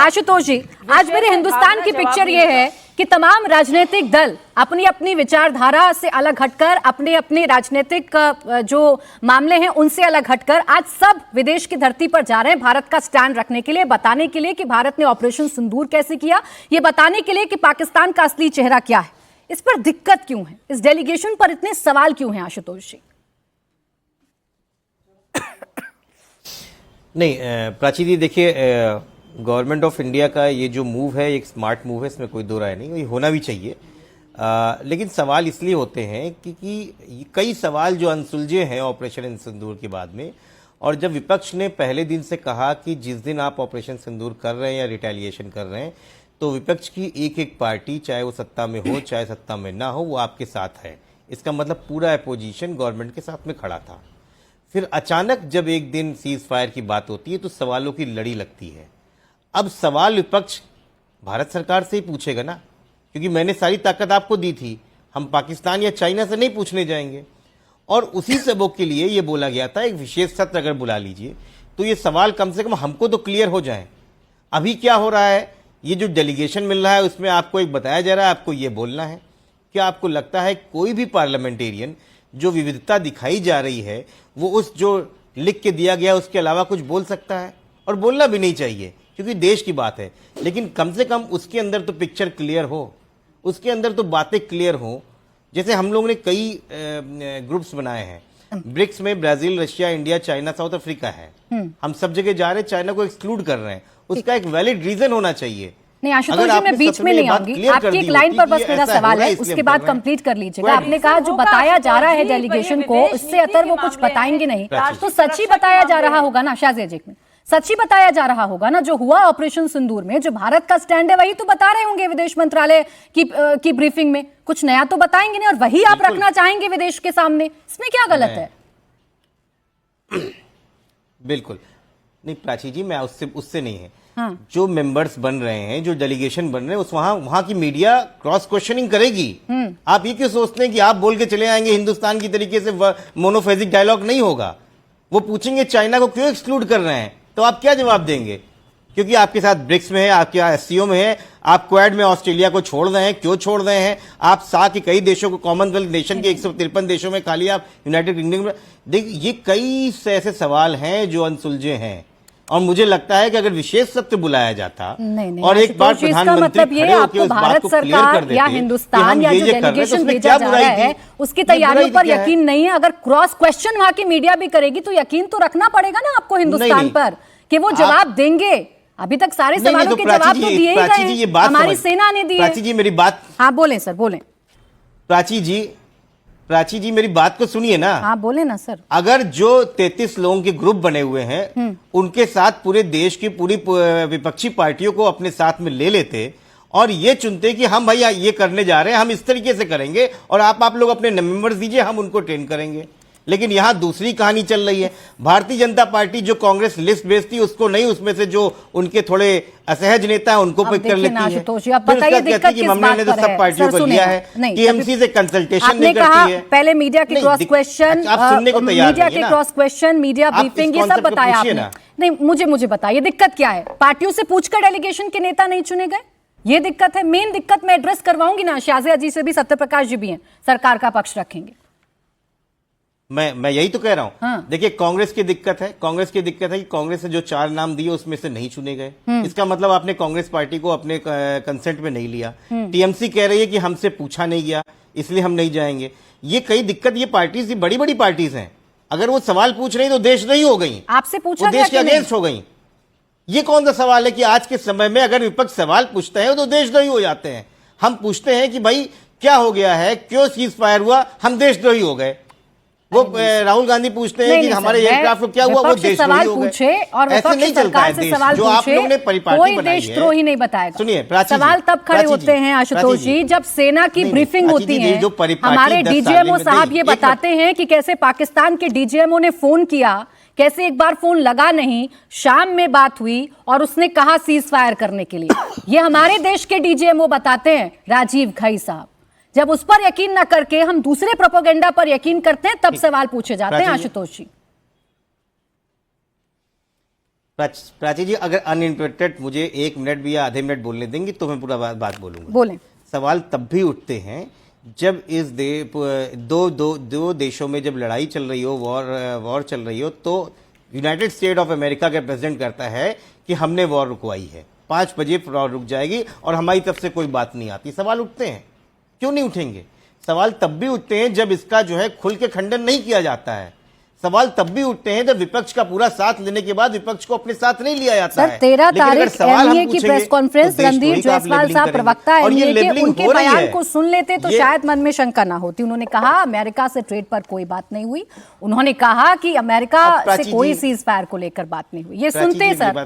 आशुतोष जी, आज मेरे हिंदुस्तान की पिक्चर ये है कि तमाम राजनीतिक दल अपनी अपनी विचारधारा से अलग हटकर, अपने अपने राजनीतिक जो मामले हैं उनसे अलग हटकर आज सब विदेश की धरती पर जा रहे हैं भारत का स्टैंड रखने के लिए, बताने के लिए कि भारत ने ऑपरेशन सिंदूर कैसे किया, ये बताने के लिए कि पाकिस्तान का असली चेहरा क्या है। इस पर दिक्कत क्यों है, इस डेलीगेशन पर इतने सवाल क्यों हैं आशुतोष जी? नहीं प्राची जी, देखिए गवर्नमेंट ऑफ इंडिया का ये जो मूव है एक स्मार्ट मूव है, इसमें कोई दो राय नहीं, ये होना भी चाहिए। लेकिन सवाल इसलिए होते हैं कि कई सवाल जो अनसुलझे हैं ऑपरेशन सिंदूर के बाद में, और जब विपक्ष ने पहले दिन से कहा कि जिस दिन आप ऑपरेशन सिंदूर कर रहे हैं या रिटेलिएशन कर रहे हैं तो विपक्ष की एक एक पार्टी, चाहे वो सत्ता में हो चाहे सत्ता में ना हो, वो आपके साथ है। इसका मतलब पूरा अपोजिशन गवर्नमेंट के साथ में खड़ा था। फिर अचानक जब एक दिन सीज फायर की बात होती है तो सवालों की लड़ी लगती है। अब सवाल विपक्ष भारत सरकार से ही पूछेगा ना, क्योंकि मैंने सारी ताकत आपको दी थी, हम पाकिस्तान या चाइना से नहीं पूछने जाएंगे। और उसी सबक के लिए ये बोला गया था एक विशेष सत्र अगर बुला लीजिए तो ये सवाल कम से कम हमको तो क्लियर हो जाए। अभी क्या हो रहा है, ये जो डेलीगेशन मिल रहा है उसमें आपको एक बताया जा रहा है, आपको ये बोलना है। क्या आपको लगता है कोई भी पार्लियामेंटेरियन जो विविधता दिखाई जा रही है वो उस जो लिख के दिया गया उसके अलावा कुछ बोल सकता है? और बोलना भी नहीं चाहिए क्योंकि देश की बात है, लेकिन कम से कम उसके अंदर तो पिक्चर क्लियर हो, उसके अंदर तो बातें क्लियर हो। जैसे हम लोगों ने कई ग्रुप्स बनाए हैं, ब्रिक्स में Brazil, Russia, India, China, south Africa है। हम सब जगह जा रहे हैं, चाइना को एक्सक्लूड कर रहे हैं, उसका एक वैलिड रीजन होना चाहिए। नहीं आशुतोष जी, मैं बीच में नहीं आऊंगी, आपकी एक लाइन पर बस मेरा सवाल है, उसके बाद कंप्लीट कर लीजिएगा। आपने कहा जो बताया जा रहा है डेलीगेशन को, इससे अतर वो कुछ बताएंगे नहीं, तो सच ही बताया जा रहा होगा ना शाहजेब जी, में सच ही बताया जा रहा होगा ना जो हुआ ऑपरेशन सिंदूर में, जो भारत का स्टैंड है वही तो बता रहे होंगे विदेश मंत्रालय की ब्रीफिंग में, कुछ नया तो बताएंगे नहीं, और वही आप रखना चाहेंगे विदेश के सामने, इसमें क्या गलत है? बिल्कुल नहीं प्राची जी, मैं उससे नहीं है। हाँ। जो मेंबर्स बन रहे हैं, जो डेलीगेशन बन रहे हैं, उस वहां की मीडिया क्रॉस क्वेश्चनिंग करेगी। आप ये क्यों सोचते हैं कि आप बोल के चले आएंगे हिंदुस्तान की तरीके से मोनोफेजिक डायलॉग नहीं होगा? वो पूछेंगे चाइना को क्यों एक्सक्लूड कर रहे हैं, तो आप क्या जवाब देंगे? क्योंकि आपके साथ ब्रिक्स में है, आपके यहाँ एससीओ में है, आप क्वाड में ऑस्ट्रेलिया को छोड़ रहे हैं, क्यों छोड़ रहे हैं? आप साथ के कई देशों को, कॉमनवेल्थ नेशन के 153 देशों में, खाली आप यूनाइटेड किंगडम में, देखिए ये कई ऐसे सवाल हैं जो अनसुलझे हैं। और मुझे लगता है कि अगर विशेष सत्र बुलाया जाता और एक बार प्रधानमंत्री खड़े होकर उस बात को क्लियर कर देते या हिंदुस्तान या जो डेलीगेशन भेजा जा रहा है उसकी तैयारियों पर यकीन नहीं है, अगर क्रॉस क्वेश्चन वहां की मीडिया भी करेगी तो यकीन तो रखना पड़ेगा ना आपको हिंदुस्तान पर कि वो जवाब देंगे। अभी तक सारे सवालों के जवाब तो दिए ही गए, हमारी सेना ने दिए। प्राची जी मेरी बात, हाँ बोले सर, बोले। प्राची जी मेरी बात को सुनिए ना। हाँ बोले ना सर। अगर जो 33 लोगों के ग्रुप बने हुए हैं उनके साथ पूरे देश की पूरी विपक्षी पार्टियों को अपने साथ में ले लेते और ये चुनते कि हम भैया ये करने जा रहे हैं, हम इस तरीके से करेंगे और आप लोग अपने मेंबर्स दीजिए, हम उनको ट्रेन करेंगे। लेकिन यहां दूसरी कहानी चल रही है। भारतीय जनता पार्टी जो कांग्रेस लिस्ट भेजती उसको नहीं, उसमें से जो उनके थोड़े असहज नेता है उनको पिक कर लेती है। बताइए दिक्कत किस बात पर है? सब पार्टियों को लिया है, टीएमसी से कंसल्टेशन नहीं करती है। पहले मीडिया के क्रॉस क्वेश्चन, आप सुनने को तैयार मीडिया के क्रॉस क्वेश्चन, मीडिया ब्रीफिंग, ये सब बताया आपने। नहीं, मुझे बताइए दिक्कत क्या है? पार्टियों से पूछकर डेलीगेशन के नेता नहीं चुने गए, ये दिक्कत है। मेन दिक्कत मैं एड्रेस करवाऊंगी ना, शाहजेब जी से भी, सत्यप्रकाश जी भी हैं, सरकार का पक्ष रखेंगे। मैं यही तो कह रहा हूं। हाँ। देखिए कांग्रेस की दिक्कत है कि कांग्रेस ने जो 4 नाम दिए उसमें से नहीं चुने गए। इसका मतलब आपने कांग्रेस पार्टी को अपने कंसेंट में नहीं लिया। टीएमसी कह रही है कि हमसे पूछा नहीं गया इसलिए हम नहीं जाएंगे। ये कई दिक्कत, ये पार्टीज बड़ी बड़ी पार्टीज हैं, अगर वो सवाल पूछ रही तो देशद्रोही हो गई, आपसे पूछा, देश के अगेंस्ट हो गई। ये कौन सा सवाल है कि आज के समय में अगर विपक्ष सवाल पूछते हैं तो देशद्रोही हो जाते हैं? हम पूछते हैं कि भाई क्या हो गया है, क्यों सीज फायर हुआ, हम देशद्रोही हो गए। वो राहुल गांधी पूछते हैं कि हमारे एयरक्राफ्ट को क्या हुआ, वो देशद्रोही हो गए। और ऐसे नहीं चलता है देश, जो आप लोगों ने परिपाटी बनाई है, कोई देशद्रोही नहीं बताएगा। सुनिए, सवाल तब खड़े होते हैं आशुतोष जी जब सेना की ब्रीफिंग होती है। हमारे डीजीएमओ साहब ये बताते हैं कि कैसे पाकिस्तान के डीजीएमओ ने फोन किया, कैसे एक बार फोन लगा नहीं, शाम में बात हुई और उसने कहा सीज फायर करने के लिए। ये हमारे देश के डीजीएमओ बताते हैं, राजीव घई साहब। जब उस पर यकीन ना करके हम दूसरे प्रोपेगेंडा पर यकीन करते हैं तब सवाल पूछे जाते हैं आशुतोष जी। प्राची जी, अगर अनइंटरप्टेड मुझे 1 मिनट भी या आधे मिनट बोलने देंगे तो मैं पूरा बात बोलूंगा। बोलें। सवाल तब भी उठते हैं जब इस दो देशों में जब लड़ाई चल रही हो, वॉर चल रही हो, तो यूनाइटेड स्टेट ऑफ अमेरिका के प्रेसिडेंट कहता है कि हमने वॉर रुकवाई है, 5 बजे वॉर रुक जाएगी और हमारी तरफ से कोई बात नहीं आती। सवाल उठते हैं, क्यों नहीं उठेंगे? सवाल तब भी उठते हैं जब इसका जो है खुल के खंडन नहीं किया जाता है। सवाल तब भी उठते हैं जब विपक्ष का पूरा साथ लेने के बाद विपक्ष को अपने साथ नहीं लिया जाता है। सर, 13 तारीख एनडीए की प्रेस कॉन्फ्रेंस रणदीप जायसवाल साहब, प्रवक्ता एनडीए के, उनके बयान को सुन लेते तो शायद मन में शंका ना होती। उन्होंने कहा अमेरिका से ट्रेड पर कोई बात नहीं हुई। उन्होंने कहा कि अमेरिका से कोई सीज फायर को लेकर बात नहीं हुई। ये सुनते सर,